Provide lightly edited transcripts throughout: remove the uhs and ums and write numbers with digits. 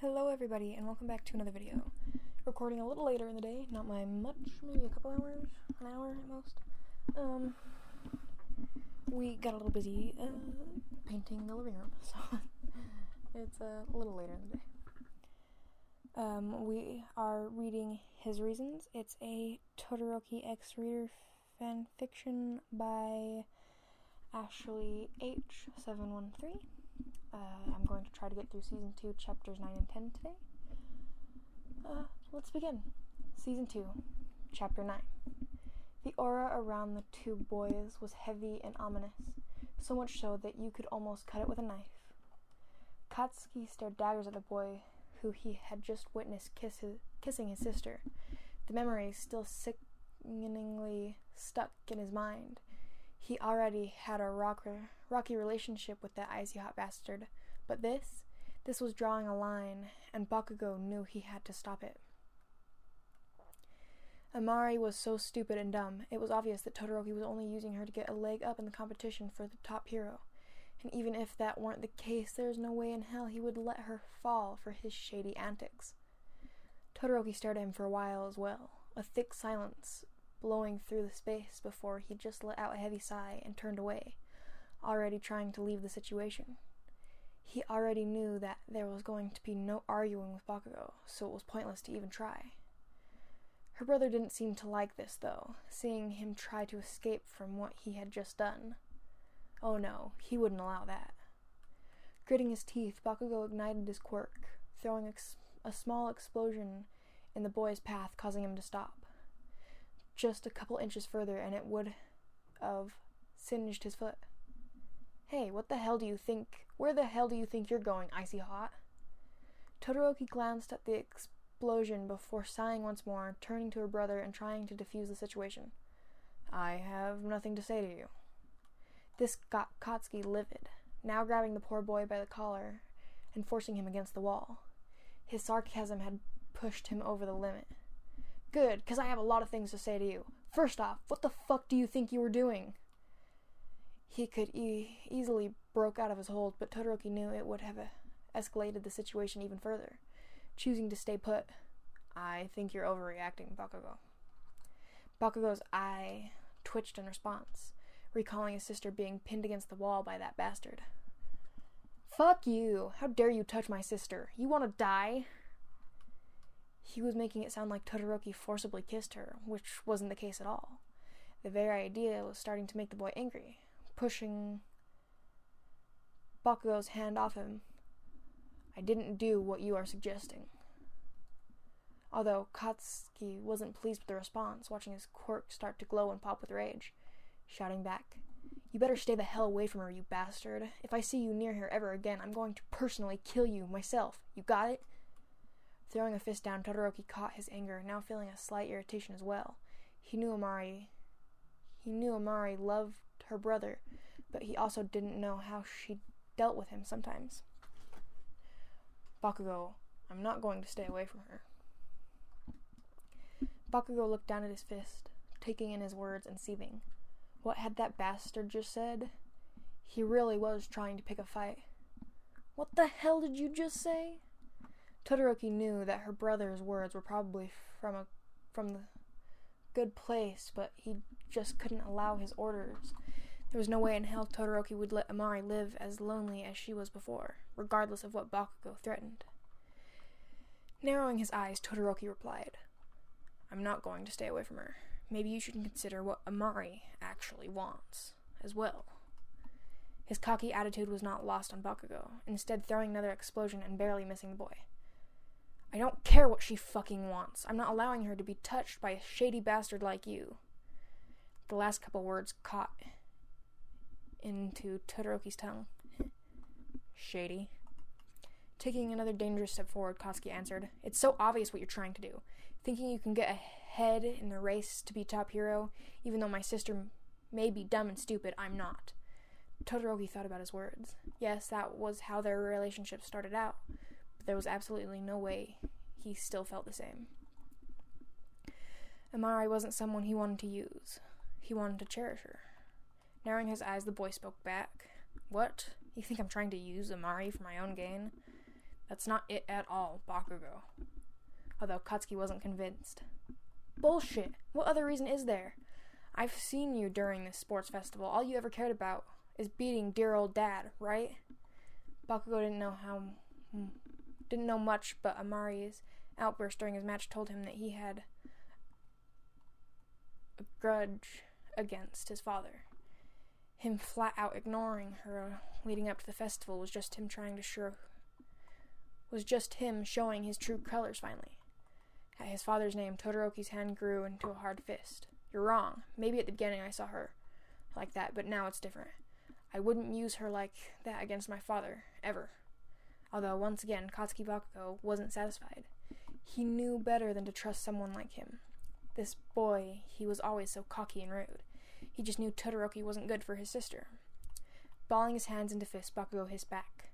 Hello everybody, and welcome back to another video. Recording a little later in the day, not by much, maybe a couple hours, an hour at most. We got a little busy painting the living room, so it's a little later in the day. We are reading His Reasons. It's a Todoroki X Reader fanfiction by AshleyH713. I'm going to try to get through Season 2, Chapters 9 and 10 today. Let's begin. Season 2, Chapter 9. The aura around the two boys was heavy and ominous, so much so that you could almost cut it with a knife. Katsuki stared daggers at the boy who he had just witnessed kissing his sister, the memories still sickeningly stuck in his mind. He already had a rocky relationship with that icy hot bastard, but this was drawing a line, and Bakugo knew he had to stop it. Amari was so stupid and dumb, it was obvious that Todoroki was only using her to get a leg up in the competition for the top hero, and even if that weren't the case, there's no way in hell he would let her fall for his shady antics. Todoroki stared at him for a while as well, a thick silence blowing through the space before he just let out a heavy sigh and turned away, already trying to leave the situation. He already knew that there was going to be no arguing with Bakugo, so it was pointless to even try. Her brother didn't seem to like this, though, seeing him try to escape from what he had just done. Oh no, he wouldn't allow that. Gritting his teeth, Bakugo ignited his quirk, throwing a small explosion in the boy's path, causing him to stop. Just a couple inches further, and it would have singed his foot. Hey, where the hell do you think you're going, icy hot? Todoroki glanced at the explosion before sighing once more, turning to her brother and trying to defuse the situation. I have nothing to say to you. This got Katsuki livid, now grabbing the poor boy by the collar and forcing him against the wall. His sarcasm had pushed him over the limit. Good, because I have a lot of things to say to you. First off, what the fuck do you think you were doing? He could easily broke out of his hold, but Todoroki knew it would have escalated the situation even further, choosing to stay put. I think you're overreacting, Bakugo. Bakugo's eye twitched in response, recalling his sister being pinned against the wall by that bastard. Fuck you! How dare you touch my sister? You want to die? He was making it sound like Todoroki forcibly kissed her, which wasn't the case at all. The very idea was starting to make the boy angry, pushing Bakugo's hand off him. I didn't do what you are suggesting. Although Katsuki wasn't pleased with the response, watching his quirk start to glow and pop with rage, shouting back, You better stay the hell away from her, you bastard. If I see you near her ever again, I'm going to personally kill you myself. You got it? Throwing a fist down, Todoroki caught his anger, now feeling a slight irritation as well. He knew Amari loved her brother, but he also didn't know how she dealt with him sometimes. Bakugo, I'm not going to stay away from her. Bakugo looked down at his fist, taking in his words and seething. What had that bastard just said? He really was trying to pick a fight. What the hell did you just say? Todoroki knew that her brother's words were probably from the good place, but he just couldn't allow his orders. There was no way in hell Todoroki would let Amari live as lonely as she was before, regardless of what Bakugo threatened. Narrowing his eyes, Todoroki replied, I'm not going to stay away from her. Maybe you should consider what Amari actually wants, as well. His cocky attitude was not lost on Bakugo, instead throwing another explosion and barely missing the boy. I don't care what she fucking wants. I'm not allowing her to be touched by a shady bastard like you. The last couple words caught into Todoroki's tongue. Shady. Taking another dangerous step forward, Katsuki answered, It's so obvious what you're trying to do. Thinking you can get ahead in the race to be top hero, even though my sister may be dumb and stupid, I'm not. Todoroki thought about his words. Yes, that was how their relationship started out, but there was absolutely no way he still felt the same. Amari wasn't someone he wanted to use. He wanted to cherish her. Narrowing his eyes, the boy spoke back. What? You think I'm trying to use Amari for my own gain? That's not it at all, Bakugo. Although Katsuki wasn't convinced. Bullshit! What other reason is there? I've seen you during this sports festival. All you ever cared about is beating dear old dad, right? Bakugo didn't know much, but Amari's outburst during his match told him that he had a grudge against his father. Him flat out ignoring her leading up to the festival was just him showing his true colors finally. At his father's name, Todoroki's hand grew into a hard fist. You're wrong. Maybe at the beginning I saw her like that, but now it's different. I wouldn't use her like that against my father, ever. Although, once again, Katsuki Bakugo wasn't satisfied. He knew better than to trust someone like him. This boy, he was always so cocky and rude. He just knew Todoroki wasn't good for his sister. Balling his hands into fists, Bakugo hissed back.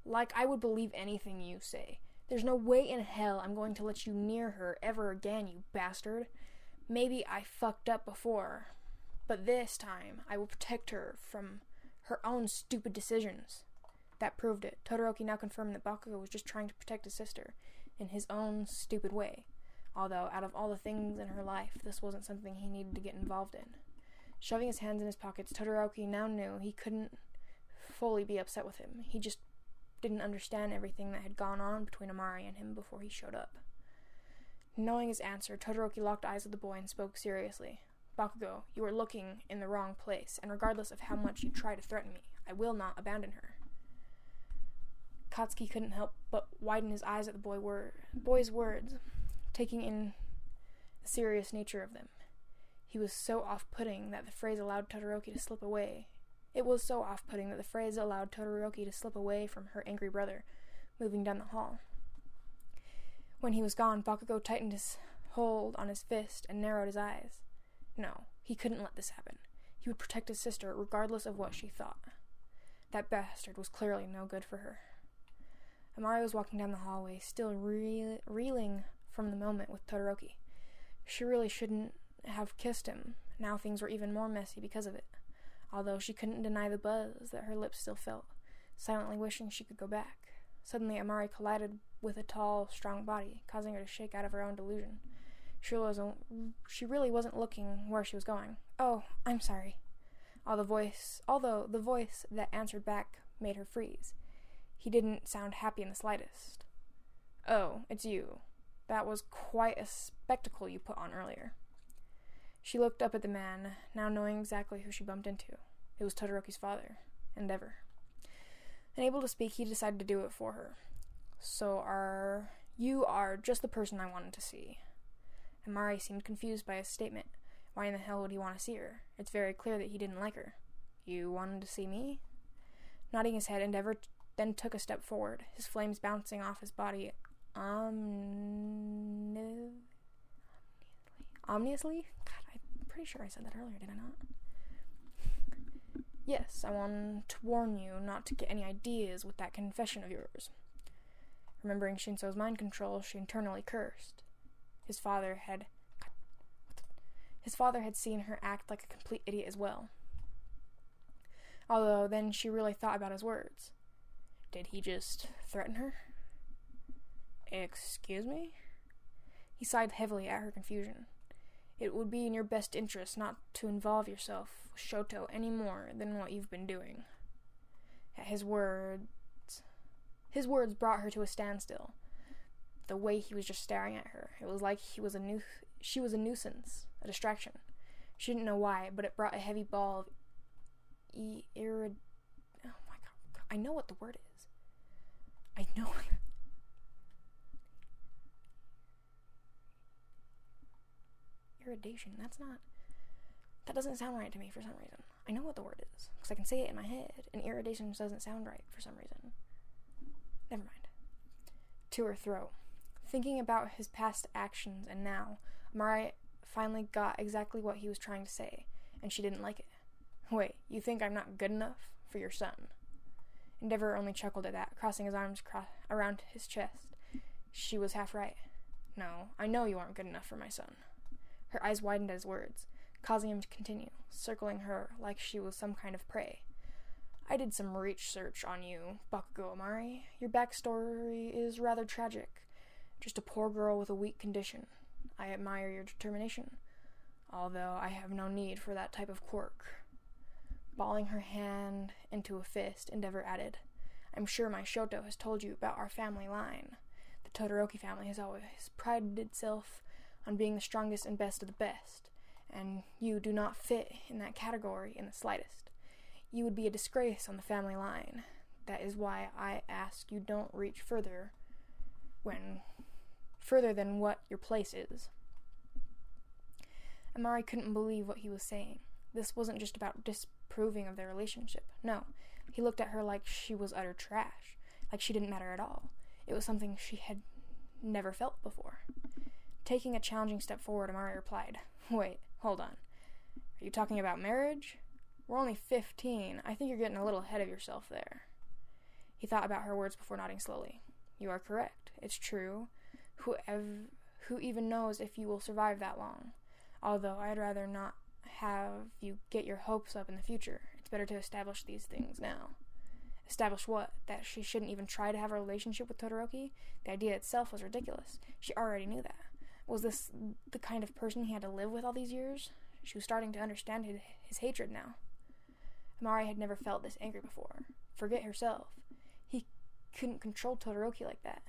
Like I would believe anything you say. There's no way in hell I'm going to let you near her ever again, you bastard. Maybe I fucked up before, but this time I will protect her from her own stupid decisions. That proved it. Todoroki now confirmed that Bakugo was just trying to protect his sister in his own stupid way. Although, out of all the things in her life, this wasn't something he needed to get involved in. Shoving his hands in his pockets, Todoroki now knew he couldn't fully be upset with him. He just didn't understand everything that had gone on between Amari and him before he showed up. Knowing his answer, Todoroki locked eyes with the boy and spoke seriously. Bakugo, you are looking in the wrong place, and regardless of how much you try to threaten me, I will not abandon her. Katsuki couldn't help but widen his eyes at the boy's words, taking in the serious nature of them. He was so off-putting that the phrase allowed Todoroki to slip away. It was so off-putting that the phrase allowed Todoroki to slip away from her angry brother, moving down the hall. When he was gone, Bakugo tightened his hold on his fist and narrowed his eyes. No, he couldn't let this happen. He would protect his sister regardless of what she thought. That bastard was clearly no good for her. Amari was walking down the hallway, still reeling from the moment with Todoroki. She really shouldn't have kissed him. Now things were even more messy because of it. Although she couldn't deny the buzz that her lips still felt, silently wishing she could go back. Suddenly, Amari collided with a tall, strong body, causing her to shake out of her own delusion. She really wasn't looking where she was going. Oh, I'm sorry. Although the voice that answered back made her freeze. He didn't sound happy in the slightest. Oh, it's you. That was quite a spectacle you put on earlier. She looked up at the man, now knowing exactly who she bumped into. It was Todoroki's father, Endeavor. Unable to speak, he decided to do it for her. You are just the person I wanted to see. Amari seemed confused by his statement. Why in the hell would he want to see her? It's very clear that he didn't like her. You wanted to see me? Nodding his head, Endeavor then took a step forward, his flames bouncing off his body ominously? God, I'm pretty sure I said that earlier, did I not? Yes, I want to warn you not to get any ideas with that confession of yours. Remembering Shinso's mind control, she internally cursed. His father had seen her act like a complete idiot as well. Although then she really thought about his words. Did he just threaten her? Excuse me? He sighed heavily at her confusion. It would be in your best interest not to involve yourself with Shoto any more than what you've been doing. At his words brought her to a standstill. The way he was just staring at her, it was like she was a nuisance, a distraction. She didn't know why, but it brought a heavy ball of oh my god, I know what the word is. I know it. Irritation. That doesn't sound right to me for some reason. I know what the word is, because I can say it in my head, and irritation doesn't sound right for some reason. Never mind. To her throat. Thinking about his past actions and now, Amari finally got exactly what he was trying to say, and she didn't like it. Wait, you think I'm not good enough for your son? Endeavor only chuckled at that, crossing his arms around his chest. She was half right. No, I know you aren't good enough for my son. Her eyes widened at his words, causing him to continue, circling her like she was some kind of prey. I did some research on you, Bakugo Amari. Your backstory is rather tragic. Just a poor girl with a weak condition. I admire your determination, although I have no need for that type of quirk. Balling her hand into a fist, Endeavor added, I'm sure my shoto has told you about our family line. The Todoroki family has always prided itself on being the strongest and best of the best, and you do not fit in that category in the slightest. You would be a disgrace on the family line. That is why I ask you don't reach further than what your place is. Amari couldn't believe what he was saying. This wasn't just about disproving of their relationship. No, he looked at her like she was utter trash, like she didn't matter at all. It was something she had never felt before. Taking a challenging step forward, Amari replied, Wait, hold on. Are you talking about marriage? We're only 15. I think you're getting a little ahead of yourself there. He thought about her words before nodding slowly. You are correct. It's true. Who even knows if you will survive that long? Although I'd rather not have you get your hopes up in the future. It's better to establish these things now. Establish what? That she shouldn't even try to have a relationship with Todoroki? The idea itself was ridiculous. She already knew that. Was this the kind of person he had to live with all these years? She was starting to understand his hatred now. Amari had never felt this angry before. Forget herself. He couldn't control Todoroki like that.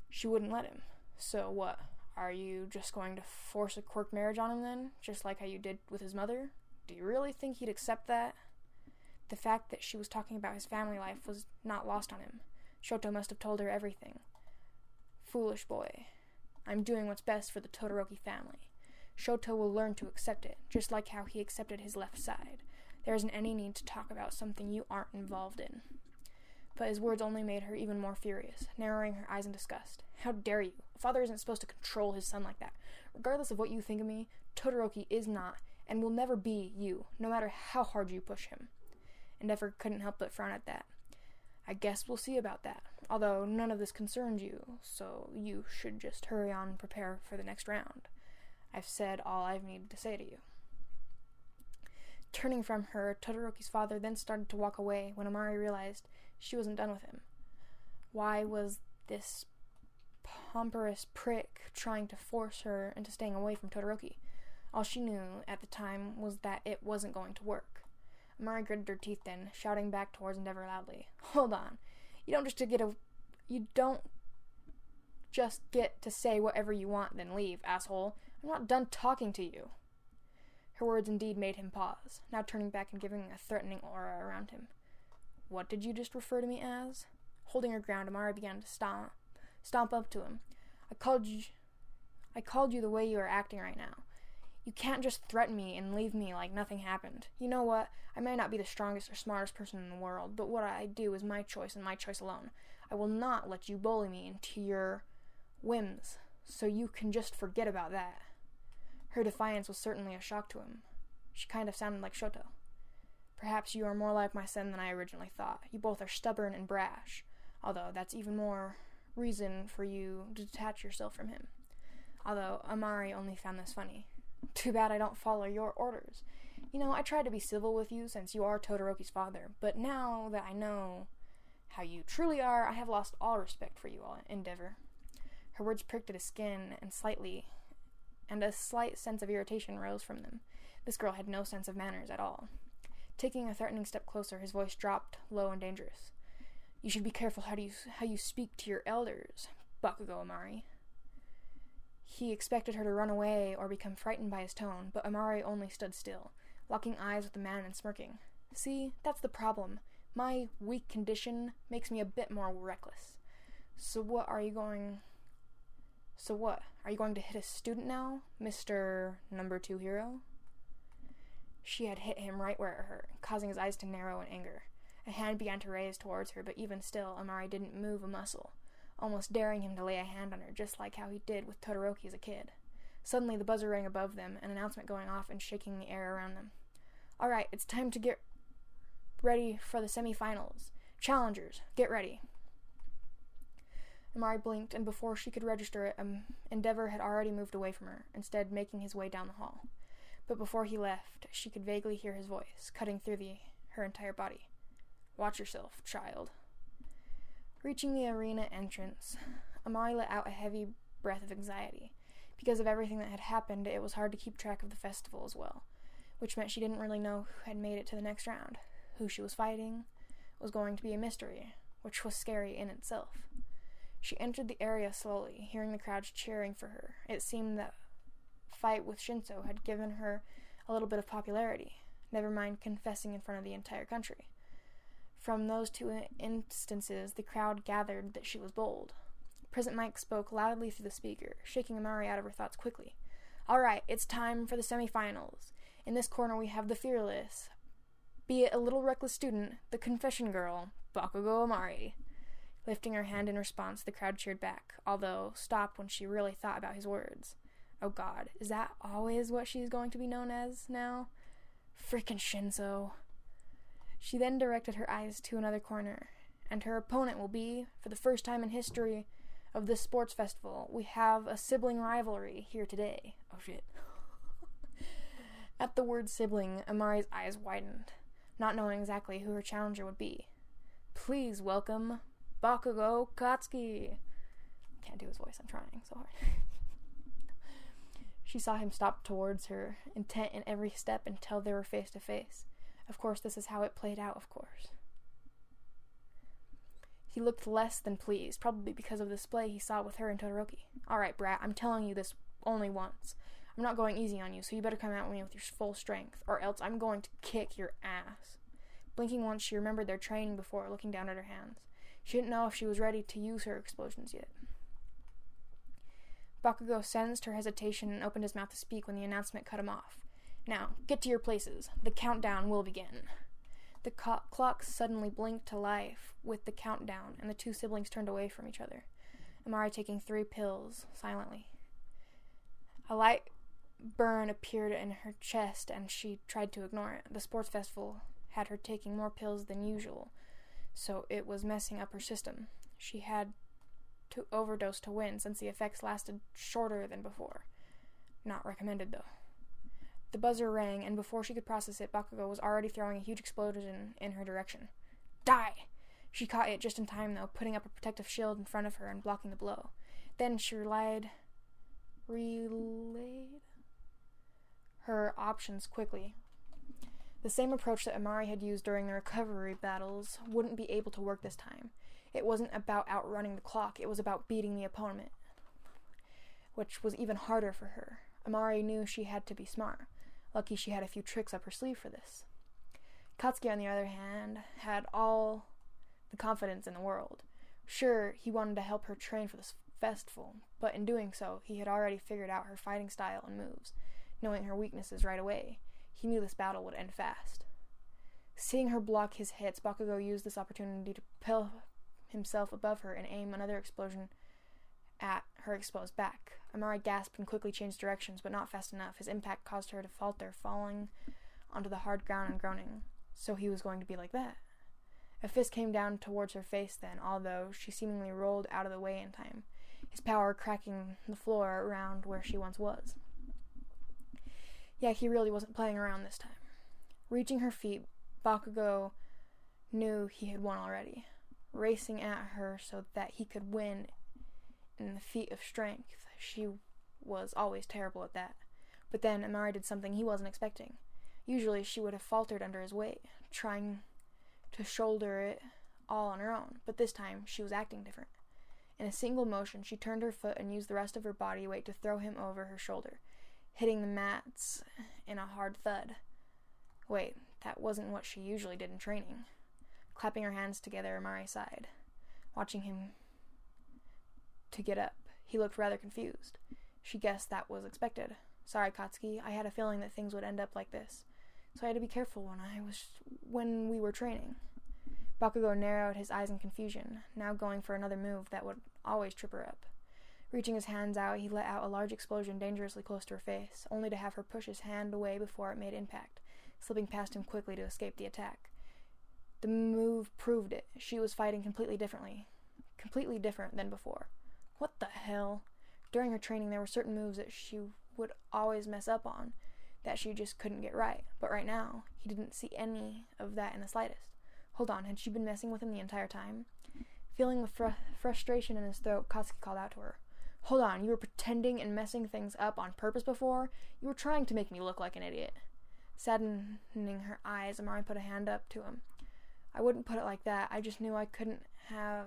She wouldn't let him. So what? Are you just going to force a quirk marriage on him then? Just like how you did with his mother? Do you really think he'd accept that? The fact that she was talking about his family life was not lost on him. Shoto must have told her everything. Foolish boy. I'm doing what's best for the Todoroki family. Shoto will learn to accept it, just like how he accepted his left side. There isn't any need to talk about something you aren't involved in. But his words only made her even more furious, narrowing her eyes in disgust. How dare you? A father isn't supposed to control his son like that. Regardless of what you think of me, Todoroki is not, and will never be you, no matter how hard you push him. Endeavor couldn't help but frown at that. I guess we'll see about that, although none of this concerns you, so you should just hurry on and prepare for the next round. I've said all I've needed to say to you. Turning from her, Todoroki's father then started to walk away when Amari realized she wasn't done with him. Why was this pompous prick trying to force her into staying away from Todoroki? All she knew at the time was that it wasn't going to work. Amari gritted her teeth then, shouting back towards Endeavor loudly. Hold on. You don't just get to say whatever you want, then leave, asshole. I'm not done talking to you. Her words indeed made him pause, now turning back and giving a threatening aura around him. What did you just refer to me as? Holding her ground, Amari began to stomp up to him. I called you the way you are acting right now. You can't just threaten me and leave me like nothing happened. You know what? I may not be the strongest or smartest person in the world, but what I do is my choice and my choice alone. I will not let you bully me into your whims, so you can just forget about that. Her defiance was certainly a shock to him. She kind of sounded like Shoto. Perhaps you are more like my son than I originally thought. You both are stubborn and brash, although that's even more reason for you to detach yourself from him. Although Amari only found this funny. Too bad I don't follow your orders. You know, I tried to be civil with you since you are Todoroki's father, but now that I know how you truly are, I have lost all respect for you all, Endeavor. Her words pricked at his skin, and a slight sense of irritation rose from them. This girl had no sense of manners at all. Taking a threatening step closer, his voice dropped, low and dangerous. You should be careful how you speak to your elders, Bakugo Amari. He expected her to run away or become frightened by his tone, but Amari only stood still, locking eyes with the man and smirking. See, that's the problem. My weak condition makes me a bit more reckless. So what? Are you going to hit a student now, Mr. Number 2 hero? She had hit him right where it hurt, causing his eyes to narrow in anger. A hand began to raise towards her, but even still, Amari didn't move a muscle, almost daring him to lay a hand on her, just like how he did with Todoroki as a kid. Suddenly, the buzzer rang above them, an announcement going off and shaking the air around them. All right, it's time to get ready for the semifinals. Challengers, get ready. Amari blinked, and before she could register it, Endeavor had already moved away from her, instead making his way down the hall. But before he left, she could vaguely hear his voice, cutting through her entire body. Watch yourself, child. Reaching the arena entrance, Amari let out a heavy breath of anxiety. Because of everything that had happened, it was hard to keep track of the festival as well, which meant she didn't really know who had made it to the next round. Who she was fighting was going to be a mystery, which was scary in itself. She entered the area slowly, hearing the crowds cheering for her. It seemed that fight with Shinso had given her a little bit of popularity, never mind confessing in front of the entire country. From those two instances, the crowd gathered that she was bold. President Mike spoke loudly through the speaker, shaking Amari out of her thoughts quickly. All right, it's time for the semifinals. In this corner we have the fearless, be it a little reckless student, the confession girl, Bakugo Amari. Lifting her hand in response, the crowd cheered back, although stopped when she really thought about his words. Oh god, is that always what she's going to be known as now? Frickin' Shinso. She then directed her eyes to another corner, and her opponent will be, for the first time in history of this sports festival, we have a sibling rivalry here today. Oh shit. At the word sibling, Amari's eyes widened, not knowing exactly who her challenger would be. Please welcome Bakugo Katsuki. Can't do his voice, I'm trying so hard. She saw him stop towards her, intent in every step until they were face to face. Of course, this is how it played out, of course. He looked less than pleased, probably because of the display he saw with her and Todoroki. Alright, brat, I'm telling you this only once. I'm not going easy on you, so you better come at me with your full strength, or else I'm going to kick your ass. Blinking once, she remembered their training before, looking down at her hands. She didn't know if she was ready to use her explosions yet. Bakugo sensed her hesitation and opened his mouth to speak when the announcement cut him off. Now, get to your places. The countdown will begin. The clock suddenly blinked to life with the countdown, and the two siblings turned away from each other, Amari taking 3 pills, silently. A light burn appeared in her chest, and she tried to ignore it. The sports festival had her taking more pills than usual, so it was messing up her system. She had to overdose to win, since the effects lasted shorter than before. Not recommended, though. The buzzer rang, and before she could process it, Bakugo was already throwing a huge explosion in her direction. Die! She caught it just in time, though, putting up a protective shield in front of her and blocking the blow. Then she relayed her options quickly. The same approach that Amari had used during the recovery battles wouldn't be able to work this time. It wasn't about outrunning the clock, it was about beating the opponent, which was even harder for her. Amari knew she had to be smart. Lucky she had a few tricks up her sleeve for this. Katsuki, on the other hand, had all the confidence in the world. Sure, he wanted to help her train for this festival, but in doing so, he had already figured out her fighting style and moves, knowing her weaknesses right away. He knew this battle would end fast. Seeing her block his hits, Bakugo used this opportunity to propel himself above her and aim another explosion at her exposed back. Amari gasped and quickly changed directions, but not fast enough. His impact caused her to falter, falling onto the hard ground and groaning. So he was going to be like that. A fist came down towards her face then, although she seemingly rolled out of the way in time, his power cracking the floor around where she once was. Yeah, he really wasn't playing around this time. Reaching her feet, Bakugo knew he had won already, racing at her so that he could win in the feat of strength. She was always terrible at that. But then Amari did something he wasn't expecting. Usually she would have faltered under his weight, trying to shoulder it all on her own, but this time she was acting different. In a single motion, she turned her foot and used the rest of her body weight to throw him over her shoulder, hitting the mats in a hard thud. Wait, that wasn't what she usually did in training. Clapping her hands together, Amari sighed, watching him to get up. He looked rather confused. She guessed that was expected. Sorry, Katsuki, I had a feeling that things would end up like this, so I had to be careful when we were training. Bakugo narrowed his eyes in confusion, now going for another move that would always trip her up. Reaching his hands out, he let out a large explosion dangerously close to her face, only to have her push his hand away before it made impact, slipping past him quickly to escape the attack. The move proved it. She was fighting completely different than before. What the hell? During her training, there were certain moves that she would always mess up on, that she just couldn't get right. But right now, he didn't see any of that in the slightest. Hold on, had she been messing with him the entire time? Feeling the frustration in his throat, Katsuki called out to her. Hold on, you were pretending and messing things up on purpose before? You were trying to make me look like an idiot. Saddening her eyes, Amari put a hand up to him. I wouldn't put it like that. I just knew I couldn't have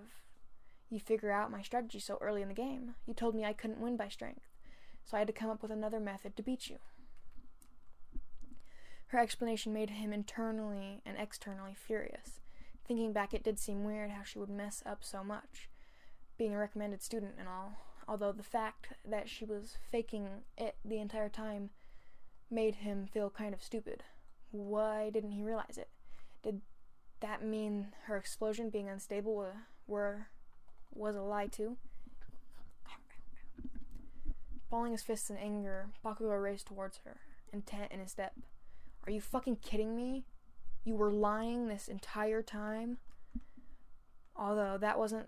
you figure out my strategy so early in the game. You told me I couldn't win by strength, so I had to come up with another method to beat you. Her explanation made him internally and externally furious. Thinking back, it did seem weird how she would mess up so much, being a recommended student and all, although the fact that she was faking it the entire time made him feel kind of stupid. Why didn't he realize it? Did that mean her explosion being unstable was a lie too? Balling his fists in anger, Bakugo raced towards her, intent in his step. Are you fucking kidding me? You were lying this entire time? Although that wasn't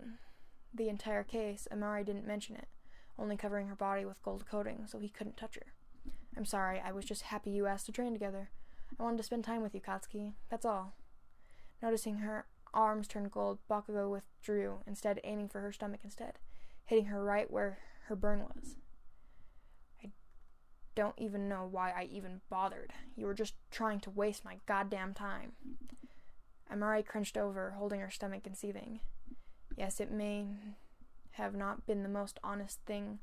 the entire case, Amari didn't mention it, only covering her body with gold coating so he couldn't touch her. I'm sorry, I was just happy you asked to train together. I wanted to spend time with you, Katsuki. That's all. Noticing her arms turn gold, Bakugo withdrew, instead aiming for her stomach instead, hitting her right where her burn was. I don't even know why I even bothered. You were just trying to waste my goddamn time. Amari crunched over, holding her stomach and seething. Yes, it may have not been the most honest thing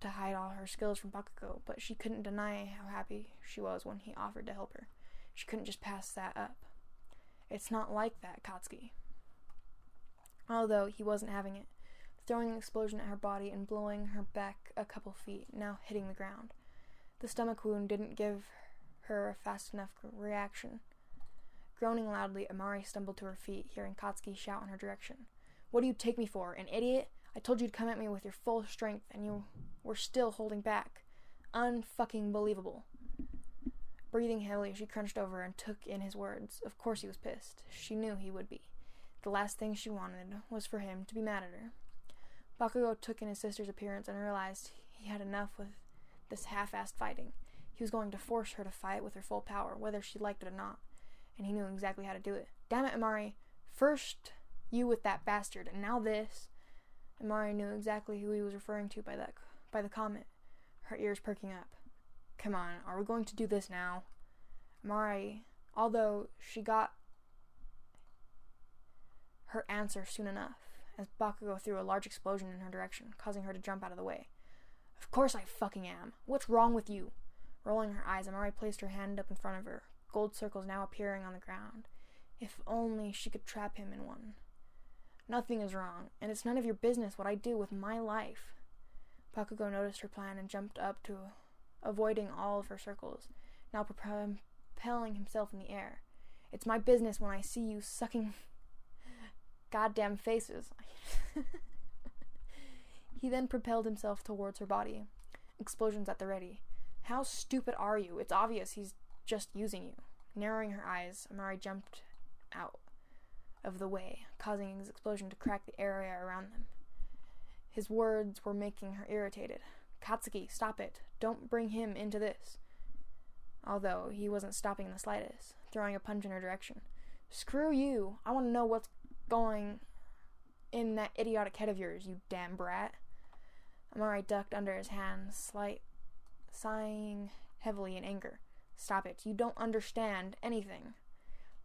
to hide all her skills from Bakugo, but she couldn't deny how happy she was when he offered to help her. She couldn't just pass that up. It's not like that, Katsuki. Although he wasn't having it, throwing an explosion at her body and blowing her back a couple feet, now hitting the ground. The stomach wound didn't give her a fast enough reaction. Groaning loudly, Amari stumbled to her feet, hearing Katsuki shout in her direction. What do you take me for, an idiot? I told you to come at me with your full strength, and you were still holding back. Unfucking believable. Breathing heavily, she crunched over and took in his words. Of course he was pissed. She knew he would be. The last thing she wanted was for him to be mad at her. Bakugo took in his sister's appearance and realized he had enough with this half-assed fighting. He was going to force her to fight with her full power, whether she liked it or not, and he knew exactly how to do it. Damn it, Amari. First you with that bastard, and now this. Amari knew exactly who he was referring to by the comment, her ears perking up. Come on, are we going to do this now? Amari, although she got her answer soon enough, as Bakugo threw a large explosion in her direction, causing her to jump out of the way. Of course I fucking am. What's wrong with you? Rolling her eyes, Amari placed her hand up in front of her, gold circles now appearing on the ground. If only she could trap him in one. Nothing is wrong, and it's none of your business what I do with my life. Bakugo noticed her plan and jumped up to avoiding all of her circles, now propelling himself in the air. It's my business when I see you sucking goddamn faces. He then propelled himself towards her body. Explosions at the ready. How stupid are you? It's obvious he's just using you. Narrowing her eyes, Amari jumped out of the way, causing his explosion to crack the area around them. His words were making her irritated. Katsuki, stop it. Don't bring him into this. Although he wasn't stopping in the slightest, throwing a punch in her direction. Screw you. I want to know what's going in that idiotic head of yours, you damn brat. Amari ducked under his hand, sighing heavily in anger. Stop it. You don't understand anything.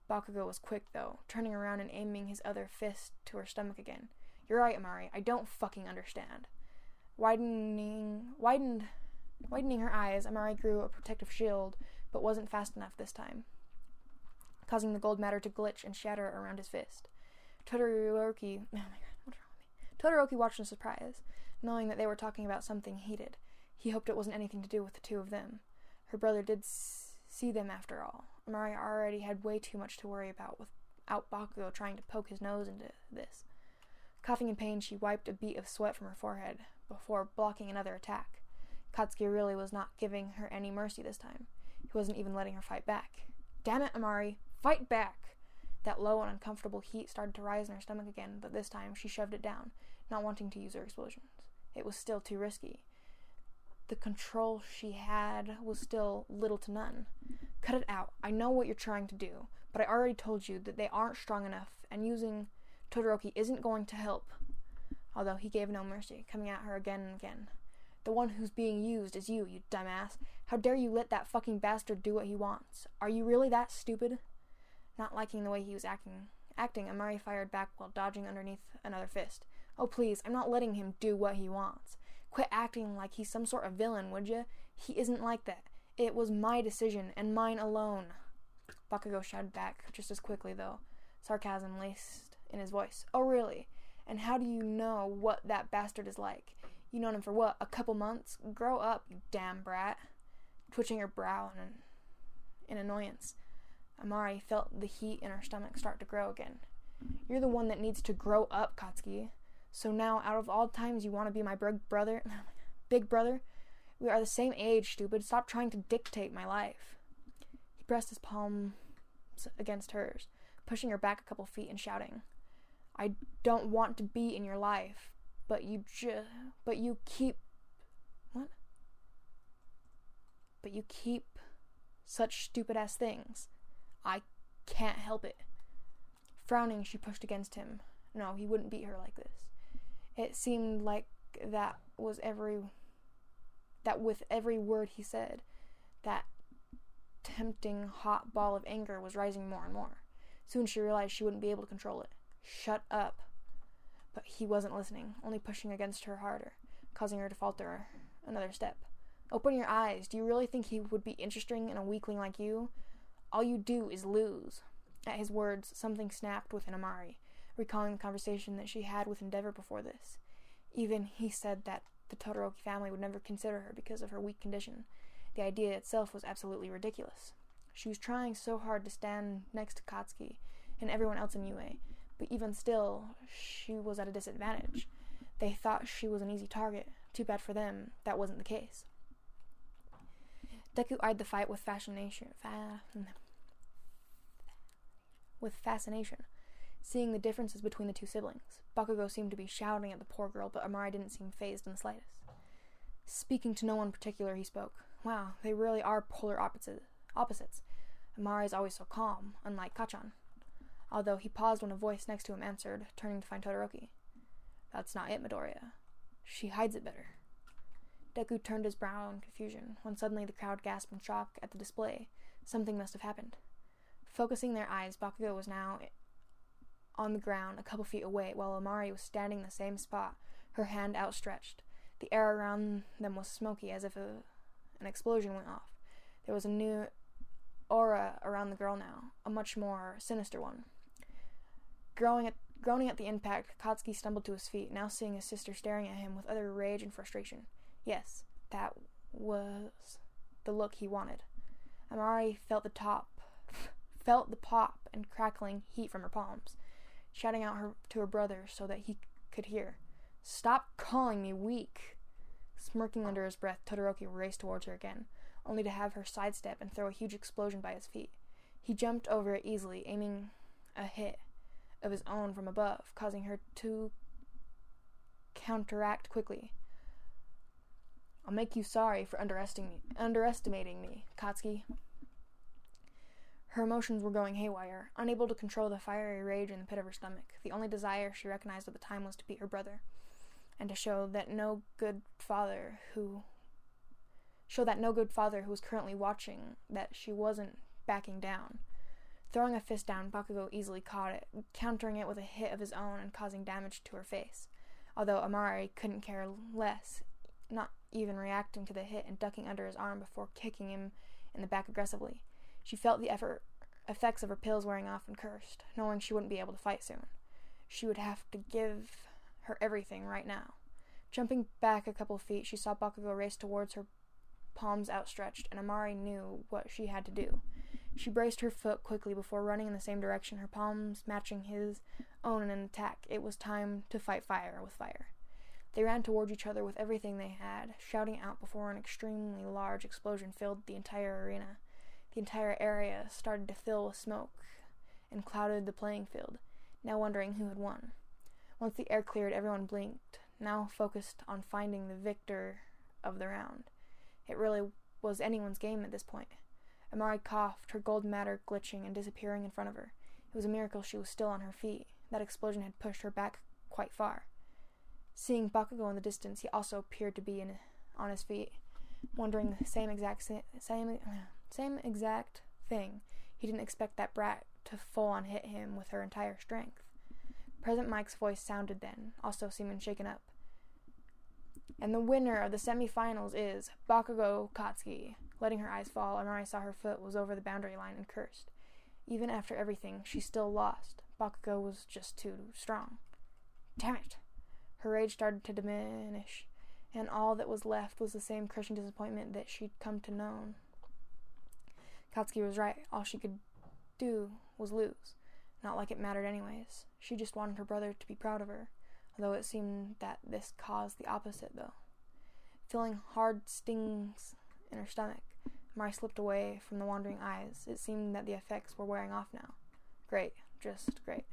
Bakugo was quick, though, turning around and aiming his other fist to her stomach again. You're right, Amari. I don't fucking understand. Widening her eyes, Amari grew a protective shield, but wasn't fast enough this time, causing the gold matter to glitch and shatter around his fist. Todoroki watched in surprise, knowing that they were talking about something heated. He hoped it wasn't anything to do with the two of them. Her brother did see them after all. Amari already had way too much to worry about without Bakugo trying to poke his nose into this. Coughing in pain, she wiped a bead of sweat from her forehead before blocking another attack. Katsuki really was not giving her any mercy this time. He wasn't even letting her fight back. Damn it, Amari! Fight back! That low and uncomfortable heat started to rise in her stomach again, but this time she shoved it down, not wanting to use her explosions. It was still too risky. The control she had was still little to none. Cut it out. I know what you're trying to do, but I already told you that they aren't strong enough, and using Todoroki isn't going to help. Although he gave no mercy, coming at her again and again. The one who's being used is you dumbass. How dare you let that fucking bastard do what he wants? Are you really that stupid? Not liking the way he was acting, Amari fired back while dodging underneath another fist. Oh please, I'm not letting him do what he wants. Quit acting like he's some sort of villain, would you? He isn't like that. It was my decision, and mine alone. Bakugo shouted back, just as quickly though, sarcasm laced in his voice. Oh really? And how do you know what that bastard is like? You known him for what, a couple months? Grow up, you damn brat. Twitching her brow in annoyance, Amari felt the heat in her stomach start to grow again. You're the one that needs to grow up, Katsuki. So now, out of all times you want to be my big brother? We are the same age, stupid. Stop trying to dictate my life. He pressed his palms against hers, pushing her back a couple feet and shouting, I don't want to be in your life, but you keep such stupid-ass things. I can't help it. Frowning, she pushed against him. No, he wouldn't beat her like this. It seemed like that with every word he said, that tempting hot ball of anger was rising more and more. Soon she realized she wouldn't be able to control it. Shut up. But he wasn't listening, only pushing against her harder, causing her to falter another step. Open your eyes. Do you really think he would be interested in a weakling like you? All you do is lose. At his words, something snapped within Amari, recalling the conversation that she had with Endeavor before this. Even he said that the Todoroki family would never consider her because of her weak condition. The idea itself was absolutely ridiculous. She was trying so hard to stand next to Katsuki and everyone else in UA, but even still, she was at a disadvantage. They thought she was an easy target. Too bad for them, that wasn't the case. Deku eyed the fight with fascination, seeing the differences between the two siblings. Bakugo seemed to be shouting at the poor girl, but Amari didn't seem fazed in the slightest. Speaking to no one in particular, he spoke. Wow, they really are polar opposites. Amari is always so calm, unlike Kachan. Although he paused when a voice next to him answered, turning to find Todoroki. That's not it, Midoriya. She hides it better. Deku turned his brow in confusion, when suddenly the crowd gasped in shock at the display. Something must have happened. Focusing their eyes, Bakugo was now on the ground a couple feet away, while Amari was standing in the same spot, her hand outstretched. The air around them was smoky, as if an explosion went off. There was a new aura around the girl now, a much more sinister one. Groaning at the impact, Katsuki stumbled to his feet, now seeing his sister staring at him with utter rage and frustration. Yes, that was the look he wanted. Amari felt the pop and crackling heat from her palms, shouting out to her brother so that he could hear. Stop calling me weak. Smirking under his breath, Todoroki raced towards her again, only to have her sidestep and throw a huge explosion by his feet. He jumped over it easily, aiming a hit of his own from above, causing her to counteract quickly. I'll make you sorry for underestimating me, Katsuki. Her emotions were going haywire, unable to control the fiery rage in the pit of her stomach. The only desire she recognized at the time was to beat her brother, and to show that no good father who was currently watching that she wasn't backing down. Throwing a fist down, Bakugo easily caught it, countering it with a hit of his own and causing damage to her face. Although Amari couldn't care less, not even reacting to the hit and ducking under his arm before kicking him in the back aggressively. She felt the effects of her pills wearing off and cursed, knowing she wouldn't be able to fight soon. She would have to give her everything right now. Jumping back a couple feet, she saw Bakugo race towards her, palms outstretched, and Amari knew what she had to do. She braced her foot quickly before running in the same direction, her palms matching his own in an attack. It was time to fight fire with fire. They ran towards each other with everything they had, shouting out before an extremely large explosion filled the entire arena. The entire area started to fill with smoke and clouded the playing field, now wondering who had won. Once the air cleared, everyone blinked, now focused on finding the victor of the round. It really was anyone's game at this point. Amari coughed, her gold matter glitching and disappearing in front of her. It was a miracle she was still on her feet. That explosion had pushed her back quite far. Seeing Bakugo in the distance, he also appeared to be on his feet, wondering the same exact thing. He didn't expect that brat to full-on hit him with her entire strength. President Mike's voice sounded then, also seeming shaken up. And the winner of the semifinals is Bakugo Katsuki. Letting her eyes fall, Amari saw her foot was over the boundary line and cursed. Even after everything, she still lost. Bakugo was just too strong. Damn it! Her rage started to diminish, and all that was left was the same crushing disappointment that she'd come to know. Katsuki was right. All she could do was lose. Not like it mattered anyways. She just wanted her brother to be proud of her, although it seemed that this caused the opposite, though. Feeling hard stings in her stomach, Amari slipped away from the wandering eyes. It seemed that the effects were wearing off now. Great. Just great.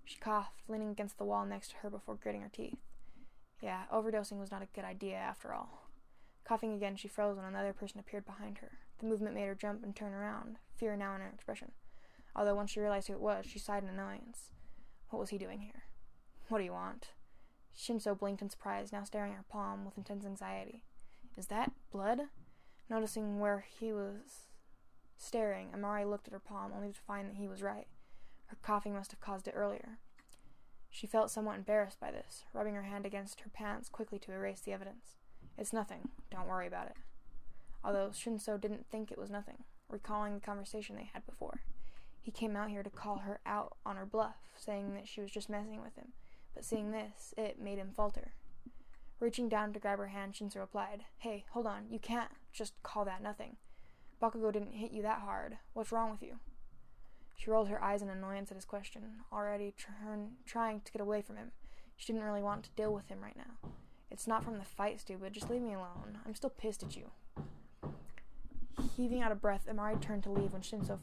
She coughed, leaning against the wall next to her before gritting her teeth. Yeah, overdosing was not a good idea after all. Coughing again, she froze when another person appeared behind her. The movement made her jump and turn around, fear now in her expression. Although once she realized who it was, she sighed in annoyance. What was he doing here? What do you want? Shinso blinked in surprise, now staring at her palm with intense anxiety. Is that blood? Noticing where he was staring, Amari looked at her palm, only to find that he was right. Her coughing must have caused it earlier. She felt somewhat embarrassed by this, rubbing her hand against her pants quickly to erase the evidence. It's nothing. Don't worry about it. Although Shinso didn't think it was nothing, recalling the conversation they had before. He came out here to call her out on her bluff, saying that she was just messing with him, but seeing this, it made him falter. Reaching down to grab her hand, Shinso replied, Hey, hold on, you can't just call that nothing. Bakugo didn't hit you that hard. What's wrong with you? She rolled her eyes in annoyance at his question, already trying to get away from him. She didn't really want to deal with him right now. It's not from the fight, stupid. Just leave me alone. I'm still pissed at you. Heaving out a breath, Amari turned to leave when Shinso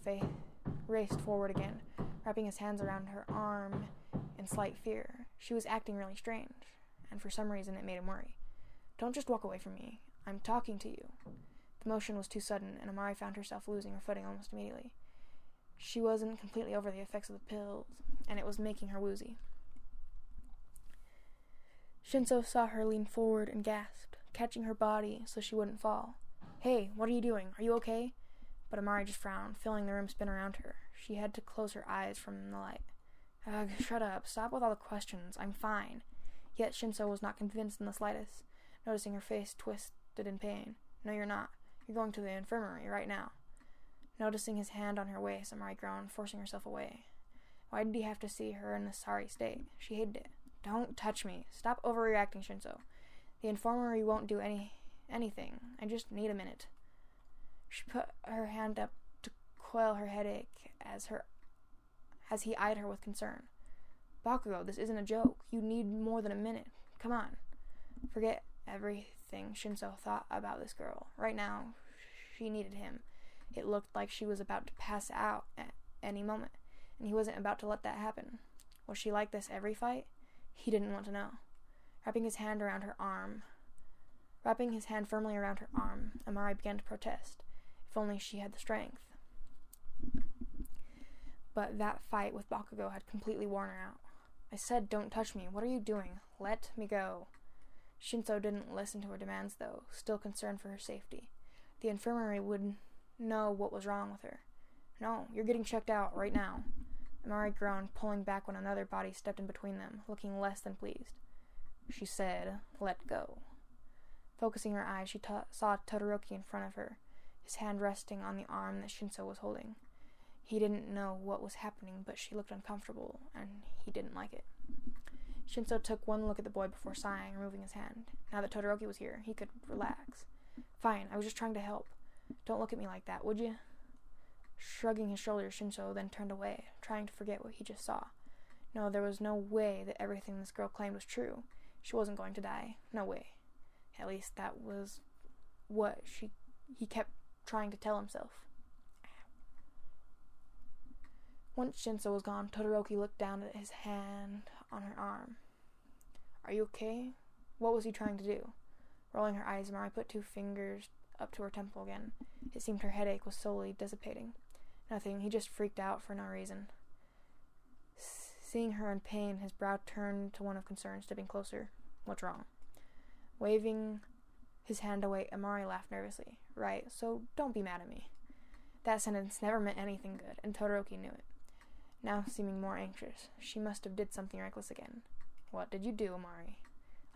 raced forward again, wrapping his hands around her arm in slight fear. She was acting really strange, and for some reason it made him worry. Don't just walk away from me. I'm talking to you. The motion was too sudden, and Amari found herself losing her footing almost immediately. She wasn't completely over the effects of the pills, and it was making her woozy. Shinso saw her lean forward and gasped, catching her body so she wouldn't fall. Hey, what are you doing? Are you okay? But Amari just frowned, feeling the room spin around her. She had to close her eyes from the light. Ugh, shut up. Stop with all the questions. I'm fine. Yet Shinso was not convinced in the slightest, noticing her face twisted in pain. No, you're not. You're going to the infirmary right now. Noticing his hand on her waist, Amari groaned, forcing herself away. Why did he have to see her in this sorry state? She hated it. Don't touch me. Stop overreacting, Shinso. The infirmary won't do anything. I just need a minute. She put her hand up to quell her headache as he eyed her with concern. Bakugo, this isn't a joke. You need more than a minute. Come on. Forget everything Shinso thought about this girl. Right now, she needed him. It looked like she was about to pass out at any moment, and he wasn't about to let that happen. Was she like this every fight? He didn't want to know. Wrapping his hand firmly around her arm, Amari began to protest. If only she had the strength. But that fight with Bakugo had completely worn her out. I said, don't touch me. What are you doing? Let me go. Shinso didn't listen to her demands, though, still concerned for her safety. The infirmary would know what was wrong with her. No, you're getting checked out right now. Amari groaned, pulling back when another body stepped in between them, looking less than pleased. She said, let go. Focusing her eyes, she saw Todoroki in front of her, his hand resting on the arm that Shinso was holding. He didn't know what was happening, but she looked uncomfortable, and he didn't like it. Shinso took one look at the boy before sighing, removing his hand. Now that Todoroki was here, he could relax. Fine, I was just trying to help. Don't look at me like that, would you? Shrugging his shoulders, Shinso then turned away, trying to forget what he just saw. No, there was no way that everything this girl claimed was true. She wasn't going to die. No way. At least that was what he kept trying to tell himself. Once Shinso was gone, Todoroki looked down at his hand on her arm. Are you okay? What was he trying to do? Rolling her eyes, Amari put two fingers up to her temple again. It seemed her headache was slowly dissipating. Nothing, he just freaked out for no reason. Seeing her in pain, his brow turned to one of concern, stepping closer. What's wrong? Waving his hand away, Amari laughed nervously. Right, so don't be mad at me. That sentence never meant anything good, and Todoroki knew it. Now seeming more anxious, she must have did something reckless again. What did you do, Amari?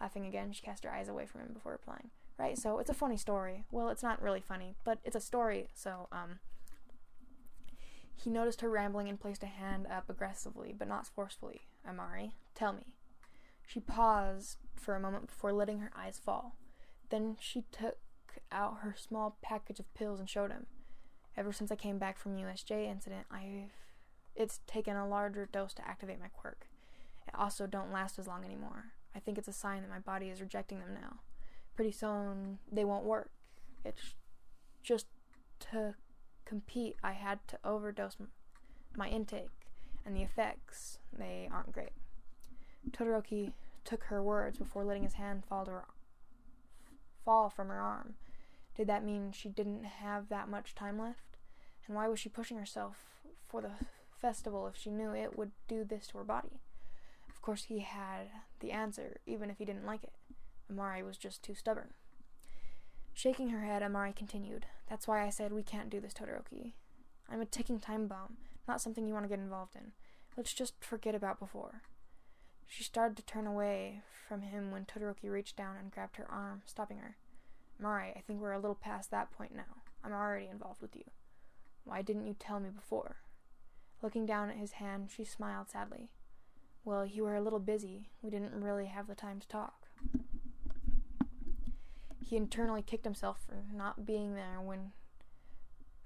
Laughing again, she cast her eyes away from him before replying. Right, so it's a funny story. Well, it's not really funny, but it's a story, so, He noticed her rambling and placed a hand up aggressively, but not forcefully. Amari, tell me. She paused for a moment before letting her eyes fall. Then she took out her small package of pills and showed him. Ever since I came back from USJ incident, it's taken a larger dose to activate my quirk. It also don't last as long anymore. I think it's a sign that my body is rejecting them now. Pretty soon, they won't work. It's just to compete, I had to overdose my intake, and the effects, they aren't great. Todoroki took her words before letting his hand fall from her arm. Did that mean she didn't have that much time left? And why was she pushing herself for the festival if she knew it would do this to her body? Of course he had the answer, even if he didn't like it. Amari was just too stubborn. Shaking her head, Amari continued, That's why I said we can't do this, Todoroki. I'm a ticking time bomb, not something you want to get involved in. Let's just forget about before. She started to turn away from him when Todoroki reached down and grabbed her arm, stopping her. Amari, I think we're a little past that point now. I'm already involved with you. Why didn't you tell me before? Looking down at his hand, she smiled sadly. Well, you were a little busy. We didn't really have the time to talk. He internally kicked himself for not being there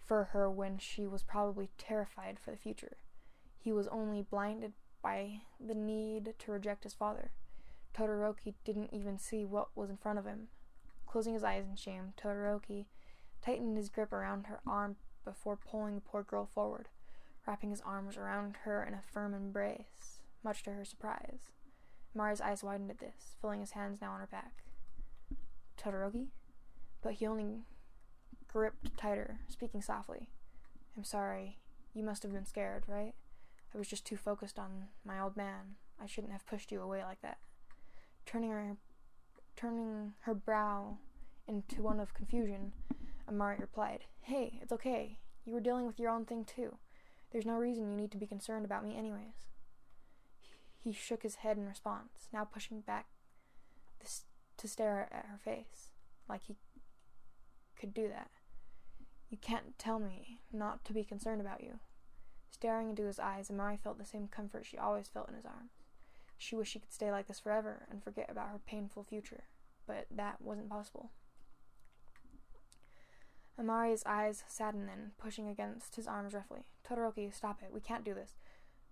for her when she was probably terrified for the future. He was only blinded by the need to reject his father. Todoroki didn't even see what was in front of him. Closing his eyes in shame, Todoroki tightened his grip around her arm before pulling the poor girl forward, wrapping his arms around her in a firm embrace, much to her surprise. Mari's eyes widened at this, filling his hands now on her back. Todoroki? But he only gripped tighter, speaking softly. I'm sorry. You must have been scared, right? I was just too focused on my old man. I shouldn't have pushed you away like that. Turning her brow into one of confusion, Amari replied, Hey, it's okay. You were dealing with your own thing too. There's no reason you need to be concerned about me anyways. He shook his head in response, now pushing back to stare at her face, like he could do that. You can't tell me not to be concerned about you. Staring into his eyes, Amari felt the same comfort she always felt in his arms. She wished she could stay like this forever and forget about her painful future, but that wasn't possible. Amari's eyes saddened then, pushing against his arms roughly. Todoroki, stop it. We can't do this.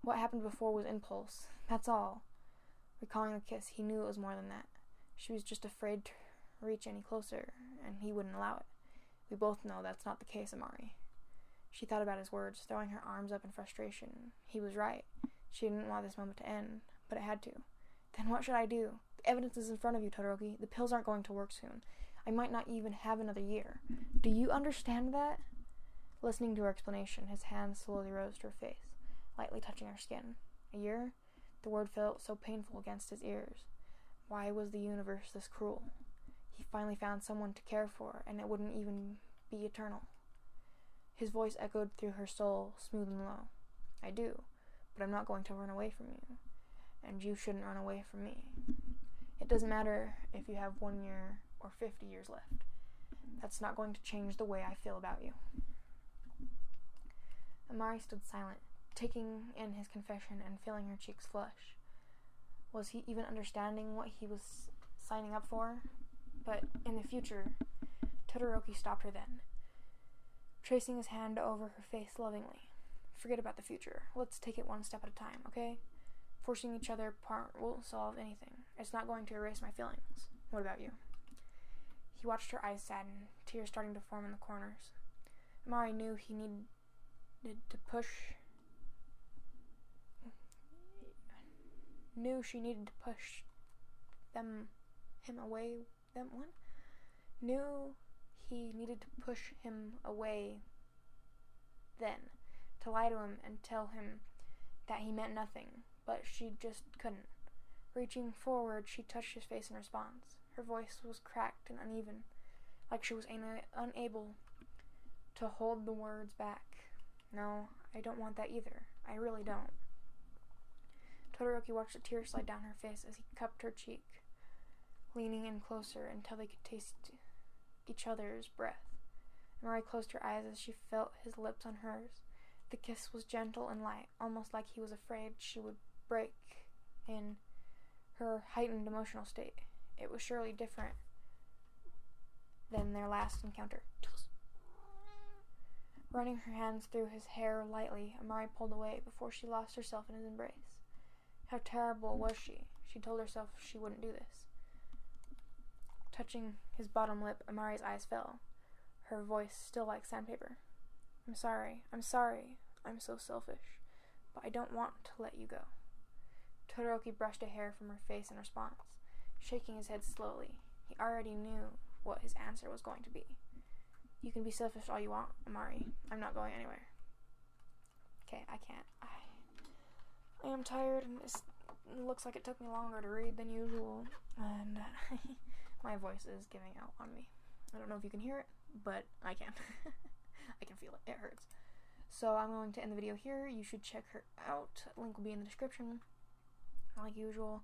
What happened before was impulse. That's all. Recalling the kiss, he knew it was more than that. She was just afraid to reach any closer, and he wouldn't allow it. We both know that's not the case, Amari. She thought about his words, throwing her arms up in frustration. He was right. She didn't want this moment to end, but it had to. Then what should I do? The evidence is in front of you, Todoroki. The pills aren't going to work soon. I might not even have another year. Do you understand that? Listening to her explanation, his hand slowly rose to her face, lightly touching her skin. A year? The word felt so painful against his ears. Why was the universe this cruel? He finally found someone to care for, and it wouldn't even be eternal. His voice echoed through her soul, smooth and low. I do, but I'm not going to run away from you, and you shouldn't run away from me. It doesn't matter if you have 1 year or 50 years left. That's not going to change the way I feel about you. Amari stood silent, taking in his confession and feeling her cheeks flush. Was he even understanding what he was signing up for? But in the future, Todoroki stopped her then, tracing his hand over her face lovingly. Forget about the future. Let's take it one step at a time, okay? Forcing each other apart won't solve anything. It's not going to erase my feelings. What about you? He watched her eyes sadden, tears starting to form in the corners. Amari knew he needed to push... she needed to push him away. Knew he needed to push him away then, to lie to him and tell him that he meant nothing, but she just couldn't. Reaching forward, she touched his face in response. Her voice was cracked and uneven, like she was unable to hold the words back. No, I don't want that either. I really don't. Todoroki watched a tear slide down her face as he cupped her cheek, leaning in closer until they could taste each other's breath. Amari closed her eyes as she felt his lips on hers. The kiss was gentle and light, almost like he was afraid she would break in her heightened emotional state. It was surely different than their last encounter. Running her hands through his hair lightly, Amari pulled away before she lost herself in his embrace. How terrible was she? She told herself she wouldn't do this. Touching his bottom lip, Amari's eyes fell, her voice still like sandpaper. I'm sorry. I'm so selfish, but I don't want to let you go. Todoroki brushed a hair from her face in response, shaking his head slowly. He already knew what his answer was going to be. You can be selfish all you want, Amari. I'm not going anywhere. Okay, I can't. I am tired, and it looks like it took me longer to read than usual, and my voice is giving out on me. I don't know if you can hear it, but I can. I can feel it. It hurts. So I'm going to end the video here. You should check her out. Link will be in the description, like usual.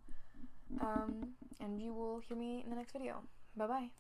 And you will hear me in the next video. Bye-bye.